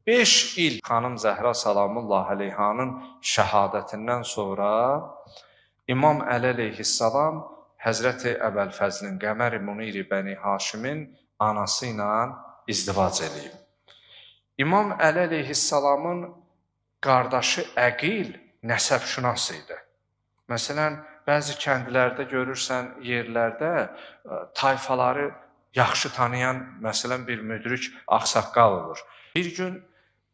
5 il xanım Zəhra salamullah əleyhanın şəhadətindən sonra İmam Əli əleyhissalam Həzrəti Əbəlfəzlin Qəmər-i Munir-i Bəni Haşimin anası ilə izdivac edib. İmam Əli əleyhissalamın qardaşı Əqil nəsəbşünas idi. Məsələn, bəzi kəndlərdə görürsən, yerlərdə tayfaları yaxşı tanıyan, məsələn, bir müdrik ağsaqqal olur. Bir gün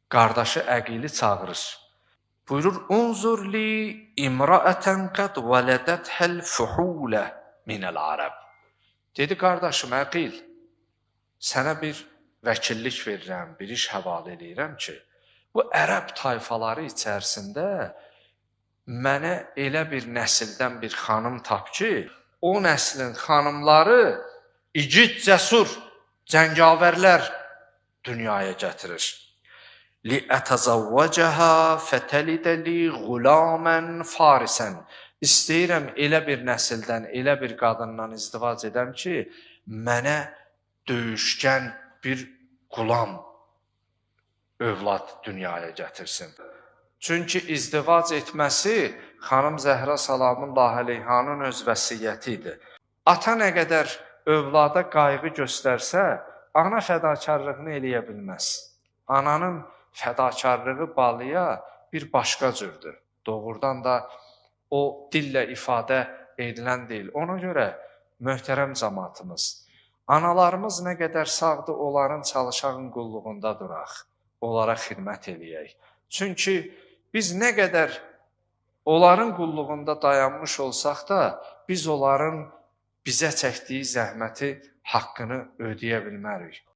qardaşı Əqili çağırır. Buyurur, "Unzur li imra'atan qad waladethel fuhula minel arab." Dedi, qardaşım Əqil, sənə bir vəkillik verirəm, bir iş həvalə edirəm ki, bu ərəb tayfaları içərisində mənə elə bir nəsildən bir xanım tap ki, o nəslin xanımları igid, cəsur, cəngavərlər dünyaya gətirir. Li'ətəzəvvəcəhə fətəlidə liğulamən farisən. İstəyirəm elə bir nəsildən, elə bir qadından izdivac edəm ki, mənə döyüşkən bir qulam övlad dünyaya gətirsin. Çünki izdivac etməsi xanım Zəhra salamullah əleyhanın öz vəsiyyəti idi. Ata nə qədər övlada qayğı göstərsə, ana fədakarlığını eləyə bilməz. Ananın fədakarlığı balıya bir başqa cürdür. Doğrudan da o dillə ifadə edilən deyil. Ona görə möhtərəm cəmaatımız, analarımız nə qədər sağdır, onların çalışağın qulluğunda duraq, onlara xidmət eləyək. Çünki biz nə qədər onların qulluğunda dayanmış olsaq da, biz onların bizə çəkdiyi zəhməti haqqını ödəyə bilmərik.